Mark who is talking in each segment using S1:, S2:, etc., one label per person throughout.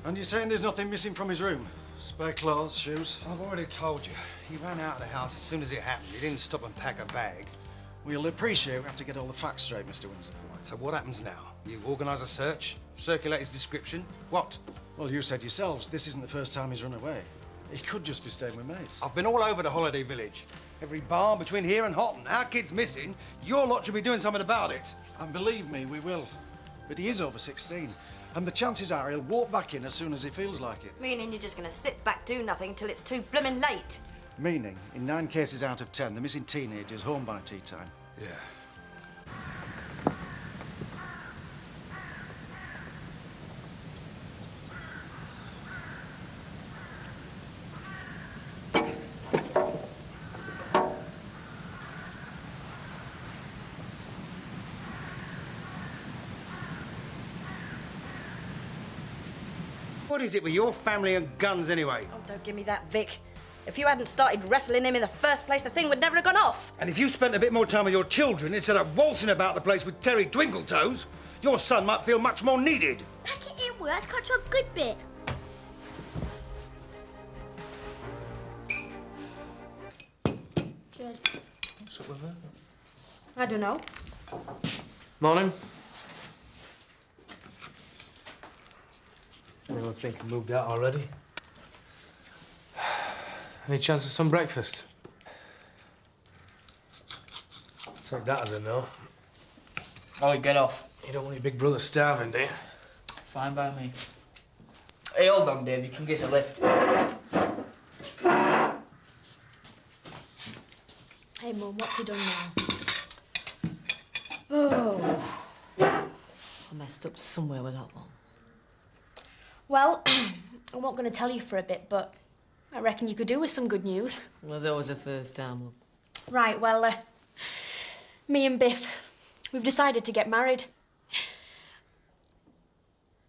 S1: And you're saying there's nothing missing from his room? Spare clothes, shoes?
S2: I've already told you. He ran out of the house as soon as it happened. He didn't stop and pack a bag.
S1: Well, you'll appreciate we have to get all the facts straight, Mr. Windsor.
S2: Right, so what happens now? You organise a search? Circulate his description? What?
S1: Well, you said yourselves, this isn't the first time he's run away. He could just be staying with mates.
S2: I've been all over the holiday village. Every bar between here and Houghton. Our kid's missing. Your lot should be doing something about it.
S1: And believe me, we will. But he is over 16. And the chances are he'll walk back in as soon as he feels like it.
S3: Meaning you're just going to sit back, do nothing till it's too blimmin' late.
S1: Meaning, in 9 cases out of 10, the missing teenager's home by tea time.
S2: Yeah. What is it with your family and guns, anyway?
S3: Oh, don't give me that, Vic. If you hadn't started wrestling him in the first place, the thing would never have gone off.
S2: And if you spent a bit more time with your children instead of waltzing about the place with Terry Twinkletoes, your son might feel much more needed.
S4: Pack it in, Will. That's got to a good bit. Jed.
S5: What's up with her?
S3: I don't know.
S5: Morning. Anyone think I moved out already? Any chance of some breakfast? Take that as a no.
S6: Oh, get off.
S5: You don't want your big brother starving, do you?
S6: Fine by me. Hey, hold on, Dave. You can get a lift.
S4: Hey, Mum, what's he done now?
S3: Oh. I messed up somewhere with that one.
S4: Well, I wasn't going to tell you for a bit, but I reckon you could do with some good news.
S3: Well, that was the first time.
S4: Right, well, me and Biff, we've decided to get married.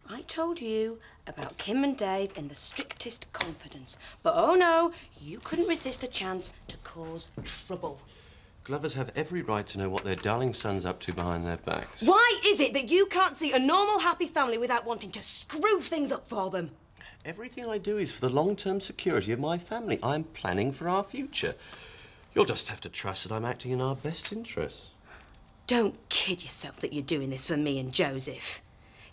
S7: I told you about Kim and Dave in the strictest confidence. But oh no, you couldn't resist a chance to cause trouble.
S8: Glovers have every right to know what their darling son's up to behind their backs.
S7: Why is it that you can't see a normal, happy family without wanting to screw things up for them?
S8: Everything I do is for the long-term security of my family. I'm planning for our future. You'll just have to trust that I'm acting in our best interests.
S7: Don't kid yourself that you're doing this for me and Joseph.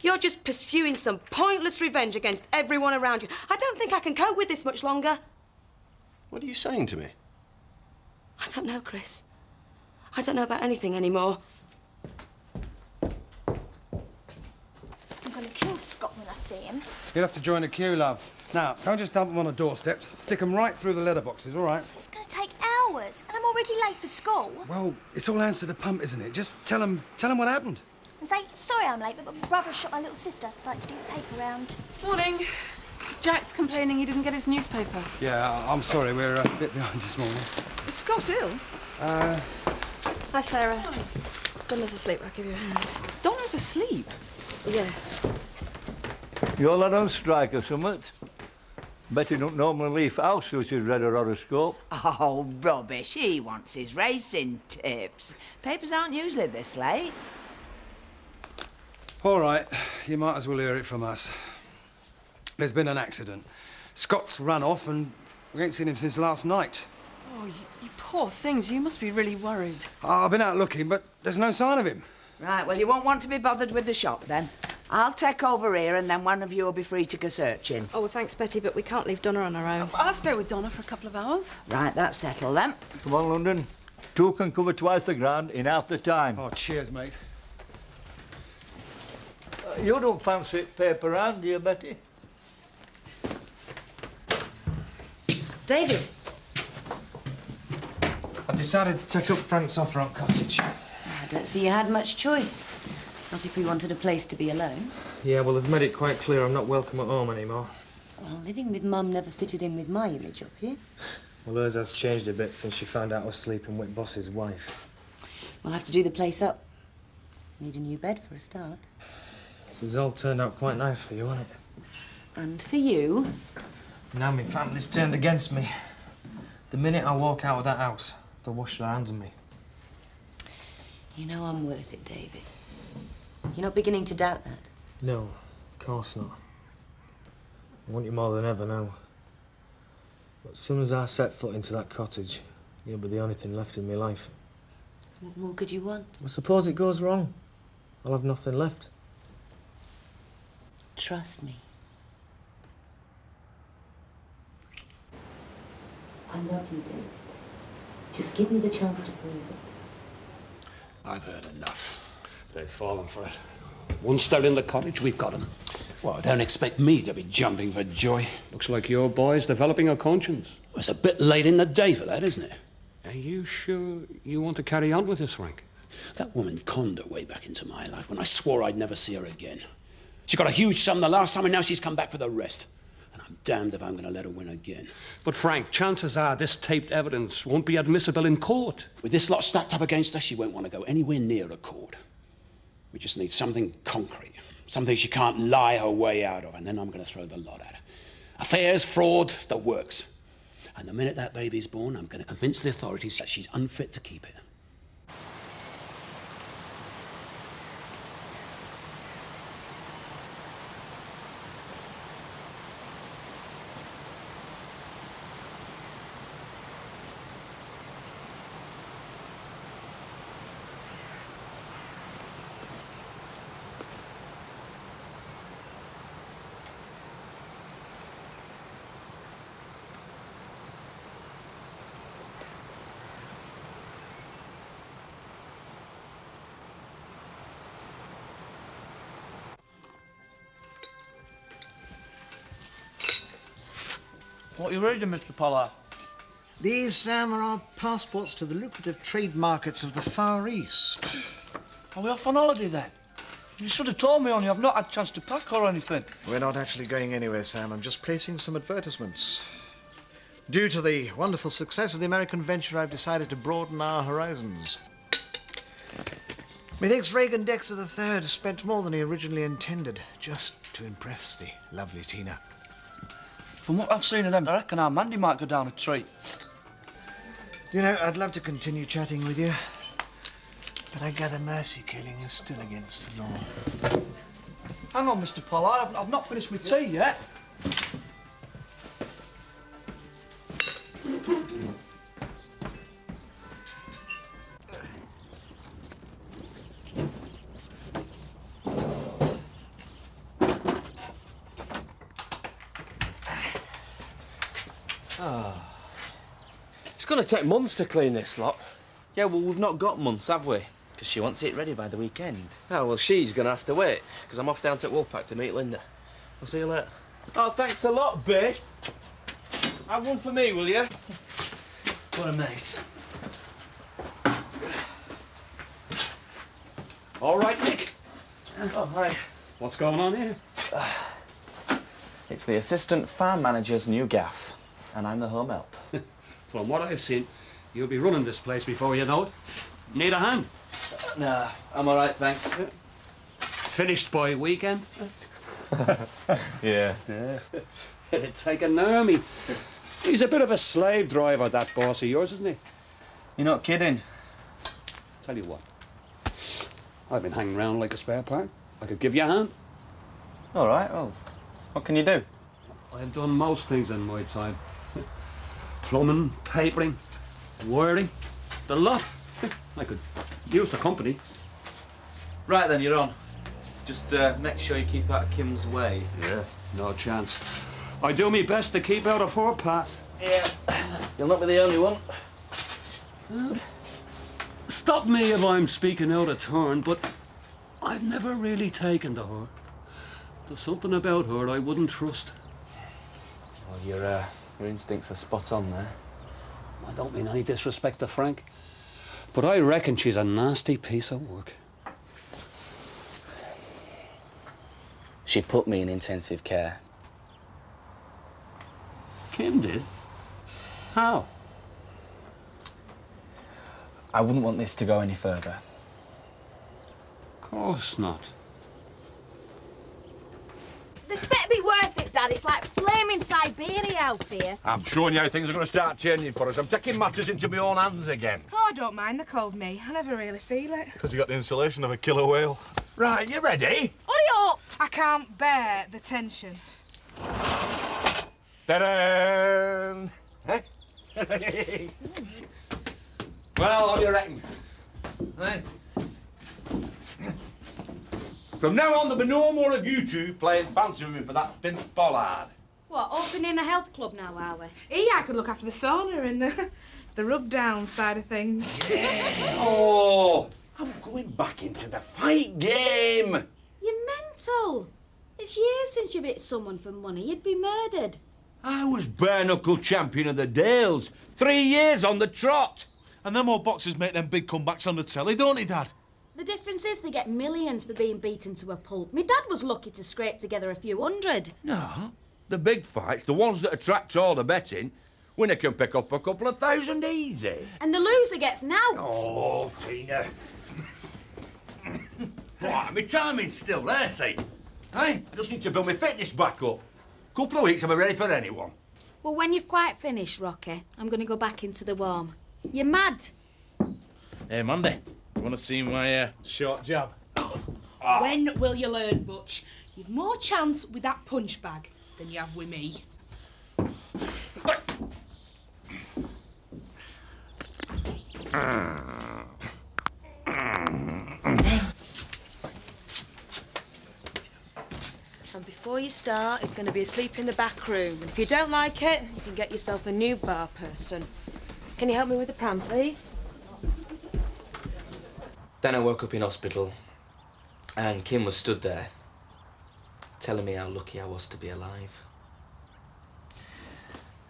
S7: You're just pursuing some pointless revenge against everyone around you. I don't think I can cope with this much longer.
S8: What are you saying to me?
S7: I don't know, Chris. I don't know about anything anymore.
S4: I'm going to kill Scott when I see him.
S2: You'll have to join the queue, love. Now, don't just dump them on the doorsteps. Stick them right through the letterboxes, all right?
S4: It's going to take hours, and I'm already late for school.
S2: Well, it's all hands to the pump, isn't it? Just tell them what happened.
S4: And say, sorry I'm late, but my brother shot my little sister, so I had to do the paper round.
S9: Morning. Jack's complaining he didn't get his newspaper.
S2: Yeah, I'm sorry, we're a bit behind this morning.
S9: Is Scott ill?
S3: Hi, Sarah. Donna's asleep. I'll give you a hand.
S9: Donna's asleep.
S3: Yeah.
S10: You all on strike or something? Bet you don't normally leave house till she's read her horoscope.
S11: Oh, rubbish. He wants his racing tips. Papers aren't usually this late.
S2: All right, you might as well hear it from us. There's been an accident. Scott's run off and we ain't seen him since last night.
S9: Oh, you poor things. You must be really worried.
S2: I've been out looking, but there's no sign of him.
S11: Right, well, you won't want to be bothered with the shop, then. I'll take over here and then one of you will be free to go searching.
S3: Oh, well, thanks, Betty, but we can't leave Donna on her own.
S9: I'll stay with Donna for a couple of hours.
S11: Right, that's settled, then.
S10: Come on, London. 2 can cover twice the ground in half the time.
S2: Oh, cheers, mate.
S10: You don't fancy paper round, do you, Betty?
S3: David.
S5: I've decided to take up Frank's offer on cottage.
S3: I don't see you had much choice. Not if we wanted a place to be alone.
S5: Yeah, well, they've made it quite clear I'm not welcome at home anymore.
S3: Well, living with Mum never fitted in with my image of you.
S5: Well, hers has changed a bit since she found out I was sleeping with Boss's wife.
S3: We'll have to do the place up. Need a new bed for a start.
S5: This has all turned out quite nice for you, hasn't it?
S3: And for you.
S5: Now my family's turned against me. The minute I walk out of that house, they'll wash their hands of me.
S3: You know I'm worth it, David. You're not beginning to doubt that?
S5: No, of course not. I want you more than ever now. But as soon as I set foot into that cottage, you'll be the only thing left in my life.
S12: What more could you want?
S5: I suppose it goes wrong. I'll have nothing left.
S12: Trust me. I love you, David. Just give me the chance to prove it.
S13: I've heard enough. They've fallen for it. Once they're in the cottage, we've got them.
S14: Well, don't expect me to be jumping for joy.
S13: Looks like your boy's developing a conscience.
S14: Well, it's a bit late in the day for that, isn't it?
S13: Are you sure you want to carry on with this, Frank?
S14: That woman conned her way back into my life when I swore I'd never see her again. She got a huge sum the last time and now she's come back for the rest. And I'm damned if I'm going to let her win again.
S13: But, Frank, chances are this taped evidence won't be admissible in court.
S14: With this lot stacked up against her, she won't want to go anywhere near a court. We just need something concrete. Something she can't lie her way out of, and then I'm going to throw the lot at her. Affairs, fraud, the works. And the minute that baby's born, I'm going to convince the authorities that she's unfit to keep it.
S6: What are you reading, Mr. Pollard?
S1: These, Sam, are our passports to the lucrative trade markets of the Far East.
S6: Are we off on holiday, then? You should have told me, only I've not had a chance to pack or anything.
S1: We're not actually going anywhere, Sam. I'm just placing some advertisements. Due to the wonderful success of the American venture, I've decided to broaden our horizons. Methinks Reagan Dexter III spent more than he originally intended, just to impress the lovely Tina.
S6: From what I've seen of them, I reckon our Mandy might go down a treat.
S1: Do you know, I'd love to continue chatting with you, but I gather mercy killing is still against the law.
S6: Hang on, Mr. Pollard, I've not finished my tea yet.
S15: It's going to take months to clean this lot. Yeah, well, we've not got months, have we? Because she wants it ready by the weekend. Oh, well, she's going to have to wait, because I'm off down to Woolpack to meet Linda. I'll see you later. Oh, thanks a lot, babe. Have one for me, will you? What a mate.
S13: All right, Nick.
S15: Oh, hi.
S13: What's going on here?
S15: It's the assistant farm manager's new gaff, and I'm the home help.
S13: From what I've seen, you'll be running this place before you know it. Need a hand?
S15: Nah, I'm all right, thanks.
S13: Finished by weekend?
S15: Yeah.
S13: It's like an army. He's a bit of a slave driver, that boss of yours, isn't he?
S15: You're not kidding.
S13: Tell you what, I've been hanging around like a spare part. I could give you a hand.
S15: All right, well, what can you do?
S13: I've done most things in my time. Plumbing, papering, wiring, the lot. I could use the company.
S15: Right then, you're on. Just make sure you keep out of Kim's way.
S13: Yeah, no chance. I do my best to keep out of her path.
S15: Yeah, you'll not be the only one.
S13: Stop me if I'm speaking out of turn, but I've never really taken to her. There's something about her I wouldn't trust.
S15: Well, your instincts are spot on there.
S13: I don't mean any disrespect to Frank, but I reckon she's a nasty piece of work.
S15: She put me in intensive care.
S13: Kim did? How?
S15: I wouldn't want this to go any further.
S13: Of course not.
S3: This better be worth it, Dad. It's like flaming Siberia out here.
S16: I'm showing you how things are going to start changing for us. I'm taking matters into my own hands again.
S9: Oh, I don't mind the cold, me. I never really feel it.
S17: Because you got the insulation of a killer whale.
S16: Right, you ready?
S9: Hurry up! I can't bear the tension.
S16: Ta-da!
S13: Eh? Well, what do you reckon? Eh? From now on, there'll be no more of you two playing fancy with me for that pimp bollard.
S3: What, opening a health club now, are we?
S9: I could look after the sauna and the rub-down side of things.
S13: Oh, I'm going back into the fight game.
S3: You're mental. It's years since you've hit someone for money. You'd be murdered.
S13: I was bare-knuckle champion of the Dales. 3 years on the trot.
S17: And them old boxers make them big comebacks on the telly, don't they, Dad?
S3: The difference is they get millions for being beaten to a pulp. My dad was lucky to scrape together a few hundred.
S13: No, the big fights, the ones that attract all the betting, winner can pick up a couple of thousand easy.
S3: And the loser gets knout.
S13: Oh, Tina. What, my timing's still there, see? Hey, I just need to build my fitness back up. Couple of weeks, I'll be ready for anyone.
S3: Well, when you've quite finished, Rocky, I'm going to go back into the warm. You're mad.
S16: Hey, Monday, you want to see my short jab?
S9: When will you learn, Butch? You've more chance with that punch bag than you have with me.
S7: And before you start, it's going to be a sleep in the back room. And if you don't like it, you can get yourself a new bar person. Can you help me with the pram, please?
S5: Then I woke up in hospital, and Kim was stood there, telling me how lucky I was to be alive.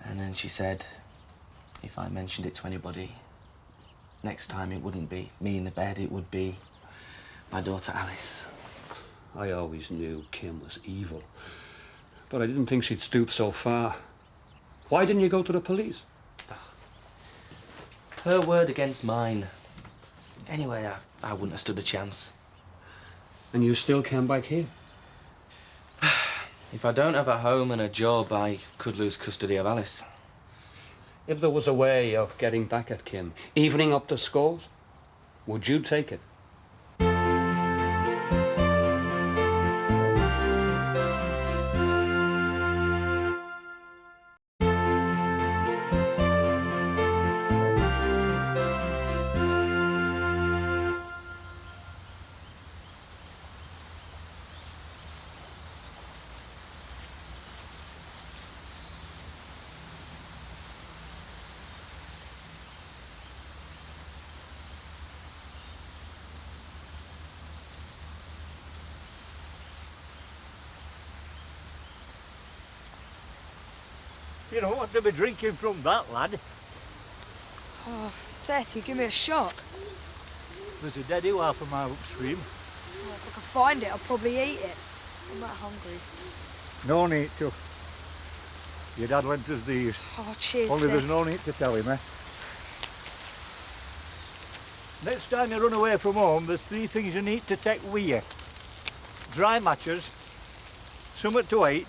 S5: And then she said, if I mentioned it to anybody, next time it wouldn't be me in the bed, it would be my daughter Alice.
S13: I always knew Kim was evil, but I didn't think she'd stoop so far. Why didn't you go to the police?
S5: Her word against mine. Anyway, I wouldn't have stood a chance.
S13: And you still came back here?
S5: If I don't have a home and a job, I could lose custody of Alice.
S13: If there was a way of getting back at Kim, evening up the scores, would you take it?
S10: You don't want to be drinking from that, lad.
S4: Oh, Seth, you give me a shock.
S10: There's a dead eel half a mile upstream.
S4: Well, if I could find it, I'll probably eat it. I'm not hungry.
S10: No need to. Your dad lent us these.
S4: Oh, cheers,
S10: Only
S4: Seth.
S10: there's no need to tell him, eh? Next time you run away from home, there's 3 things you need to take with you. Dry matches, something to eat,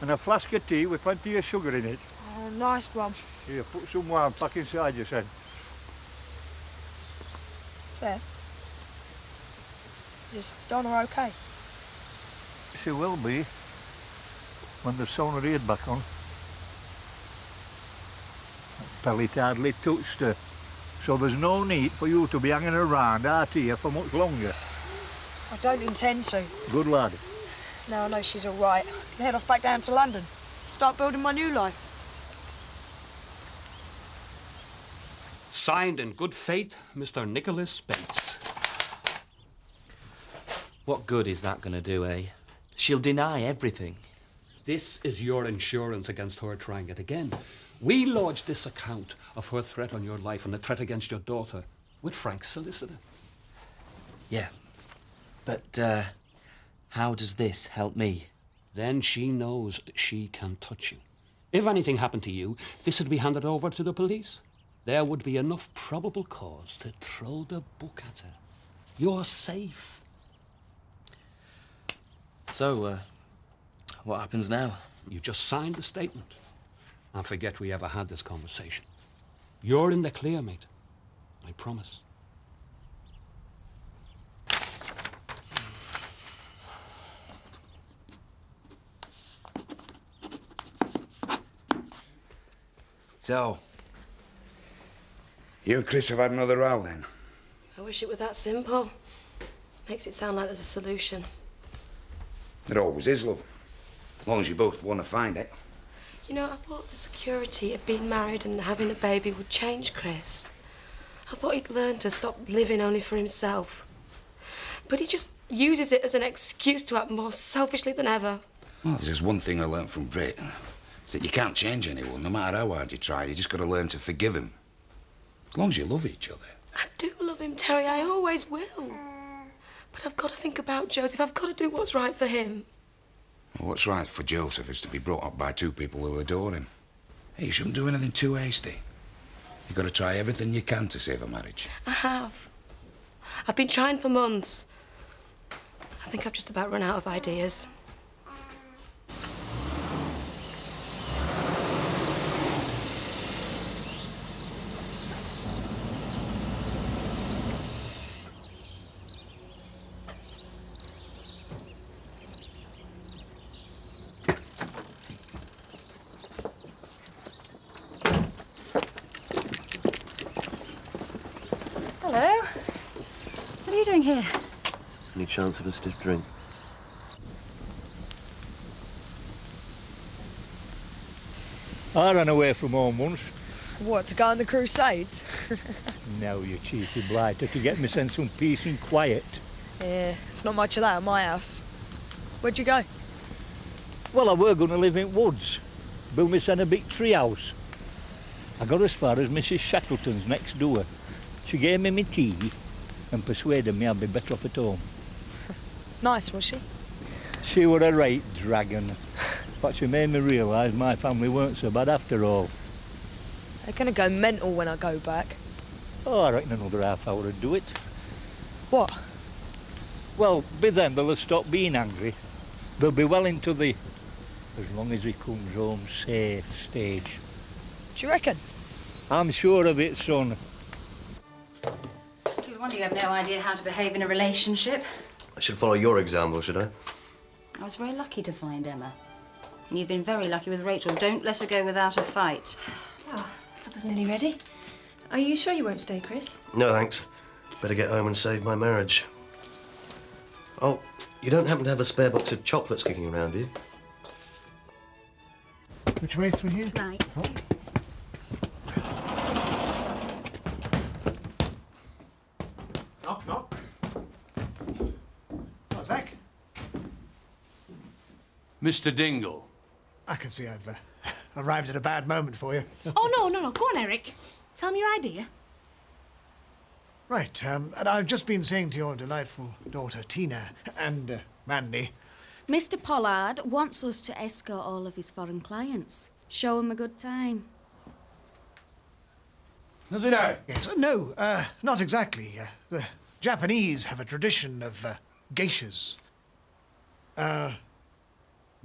S10: and a flask of tea with plenty of sugar in it.
S4: Oh, nice one.
S10: Here, put some wine back inside your head.
S4: Seth, is Donna okay?
S10: She will be when they've sewn her ear back on. That pellet hardly touched her, so there's no need for you to be hanging around out here for much longer.
S4: I don't intend to.
S10: Good lad.
S4: Now I know she's all right, I can head off back down to London. Start building my new life.
S13: Signed in good faith, Mr. Nicholas Bates.
S5: What good is that going to do, eh? She'll deny everything.
S13: This is your insurance against her trying it again. We lodged this account of her threat on your life and a threat against your daughter with Frank's solicitor.
S5: Yeah. But, how does this help me?
S13: Then she knows she can touch you. If anything happened to you, this would be handed over to the police. There would be enough probable cause to throw the book at her. You're safe.
S5: So, what happens now?
S13: You just signed the statement. And forget we ever had this conversation. You're in the clear, mate. I promise.
S14: So, you and Chris have had another row then?
S7: I wish it were that simple. Makes it sound like there's a solution.
S14: There always is, love. As long as you both want to find it.
S7: You know, I thought the security of being married and having a baby would change Chris. I thought he'd learn to stop living only for himself. But he just uses it as an excuse to act more selfishly than ever.
S14: Well, there's just one thing I learned from Brit. It's that you can't change anyone, no matter how hard you try. You just got to learn to forgive him. As long as you love each other.
S7: I do love him, Terry. I always will. But I've got to think about Joseph. I've got to do what's right for him.
S14: Well, what's right for Joseph is to be brought up by two people who adore him. Hey, you shouldn't do anything too hasty. You've got to try everything you can to save a marriage.
S7: I have. I've been trying for months. I think I've just about run out of ideas.
S18: Hello. What are you doing here?
S8: Any chance of a stiff drink?
S10: I ran away from home once.
S18: What, to go on the Crusades?
S10: No, you cheeky blighter, to get me sent some peace and quiet.
S18: Yeah, it's not much of that at my house. Where'd you go?
S10: Well, I were going to live in woods. Build myself a big tree house. I got as far as Mrs. Shackleton's next door. She gave me my tea and persuaded me I'd be better off at home.
S18: Nice, was she?
S10: She were a right dragon. But she made me realise my family weren't so bad after all.
S18: They're going to go mental when I go back.
S10: Oh, I reckon another half hour would do it.
S18: What?
S10: Well, by then they'll have stopped being angry. They'll be well into the as long as he comes home safe stage.
S18: Do you reckon?
S10: I'm sure of it, son.
S19: No wonder you have no idea how to behave in a relationship.
S8: I should follow your example, should I?
S19: I was very lucky to find Emma. And you've been very lucky with Rachel. Don't let her go without a fight.
S4: Oh, supper's nearly ready. Are you sure you won't stay, Chris?
S8: No, thanks. Better get home and save my marriage. Oh, you don't happen to have a spare box of chocolates kicking around, do you?
S1: Which way through here?
S19: Right.
S1: Oh. Knock, knock. Oh, Zach.
S17: Mr. Dingle.
S1: I can see I've arrived at a bad moment for you.
S9: Oh, no. Go on, Eric. Tell me your idea.
S1: Right, and I've just been saying to your delightful daughter, Tina, and Mandy...
S3: Mr. Pollard wants us to escort all of his foreign clients. Show him a good time.
S17: Does he know?
S1: Yes, no, not exactly. The Japanese have a tradition of geishas.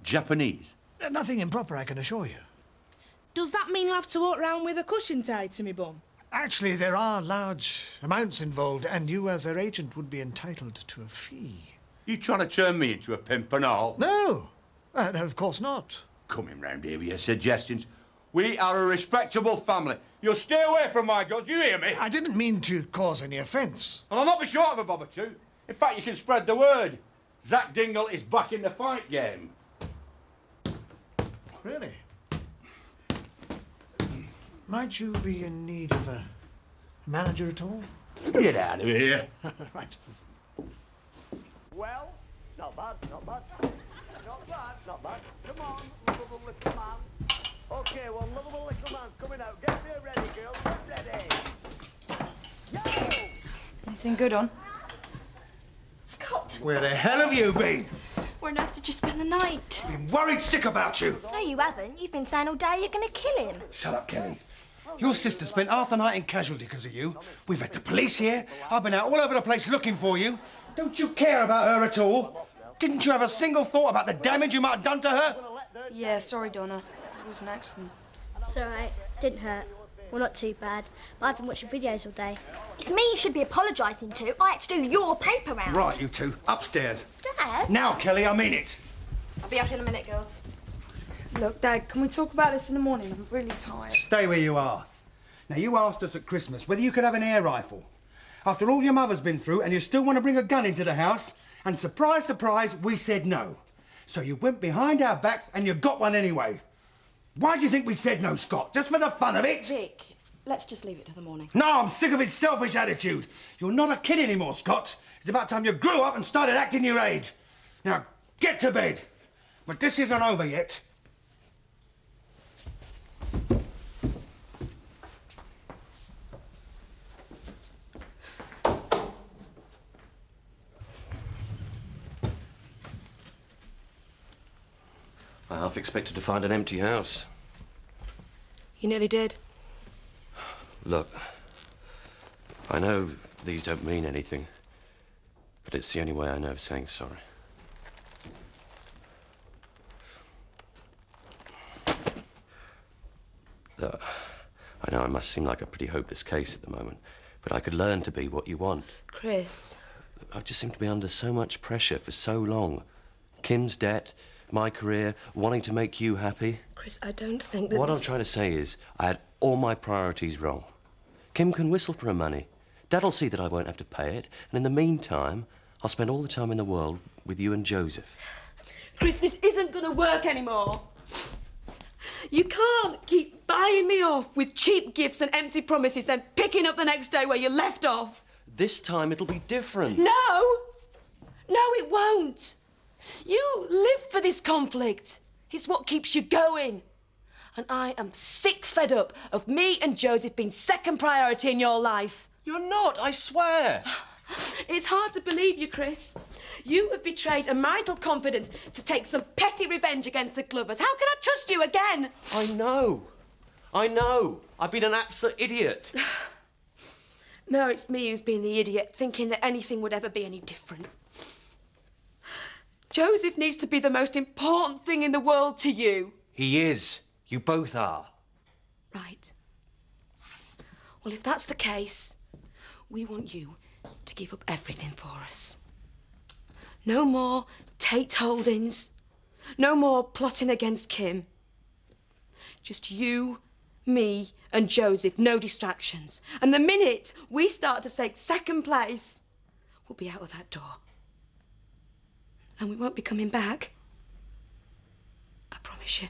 S17: Japanese?
S1: Nothing improper, I can assure you.
S9: Does that mean you'll have to walk round with a cushion tied to me bum?
S1: Actually, there are large amounts involved, and you, as their agent, would be entitled to a fee.
S17: You trying to turn me into a pimp and all?
S1: No, no, of course not.
S17: Coming round here with your suggestions. We are a respectable family. You'll stay away from my girls, do you hear me?
S1: I didn't mean to cause any offence.
S17: Well, I'll not be short of a bob or two. In fact, you can spread the word. Zach Dingle is back in the fight game.
S1: Really? Might you be in need of a manager at all?
S17: Get out of here.
S1: Right.
S10: Well, not bad. Not bad. Come on, lovable little man. OK, well, lovable little man coming out. Get me ready, girls. Get ready. Yo!
S19: Anything good on?
S4: Scott!
S20: Where the hell have you been?
S4: Where on earth did you spend the night?
S20: Been worried sick about you.
S4: No, you haven't. You've been saying all day you're going to kill him.
S20: Shut up, Kelly. Your sister spent half the night in casualty because of you. We've had the police here. I've been out all over the place looking for you. Don't you care about her at all? Didn't you have a single thought about the damage you might have done to her?
S4: Yeah, sorry, Donna. It was an accident.
S21: It's all right. Didn't hurt. Well, not too bad. But I've been watching videos all day. It's me you should be apologising to. I had to do your paper round.
S20: Right, you two. Upstairs.
S21: Dad?
S20: Now, Kelly, I mean it.
S4: I'll be up in a minute, girls.
S18: Look, Dad, can we talk about this in the morning? I'm really tired.
S20: Stay where you are. Now, you asked us at Christmas whether you could have an air rifle. After all your mother's been through, and you still want to bring a gun into the house, and surprise, surprise, we said no. So you went behind our backs and you got one anyway. Why do you think we said no, Scott? Just for the fun of it?
S7: Vic, let's just leave it to the morning.
S20: No, I'm sick of his selfish attitude. You're not a kid anymore, Scott. It's about time you grew up and started acting your age. Now, get to bed. But this isn't over yet.
S8: I half expected to find an empty house.
S7: You nearly did.
S8: Look, I know these don't mean anything, but it's the only way I know of saying sorry. Look, I know I must seem like a pretty hopeless case at the moment, but I could learn to be what you want.
S7: Chris.
S8: I've just seemed to be under so much pressure for so long. Kim's debt, my career, wanting to make you happy.
S7: Chris, I don't think that
S8: What I'm trying to say is, I had all my priorities wrong. Kim can whistle for her money. Dad'll see that I won't have to pay it, and in the meantime, I'll spend all the time in the world with you and Joseph.
S7: Chris, this isn't going to work anymore. You can't keep buying me off with cheap gifts and empty promises, then picking up the next day where you left off.
S8: This time it'll be different.
S7: No! No, it won't. You live for this conflict. It's what keeps you going. And I am sick fed up of me and Joseph being second priority in your life.
S8: You're not, I swear.
S7: It's hard to believe you, Chris. You have betrayed a marital confidence to take some petty revenge against the Glovers. How can I trust you again?
S8: I know. I know. I've been an absolute idiot.
S7: No, it's me who's been the idiot, thinking that anything would ever be any different. Joseph needs to be the most important thing in the world to you.
S8: He is. You both are.
S7: Right. Well, if that's the case, we want you to give up everything for us. No more Tate Holdings. No more plotting against Kim. Just you, me, and Joseph, no distractions. And the minute we start to take second place, we'll be out of that door. And we won't be coming back. I promise you.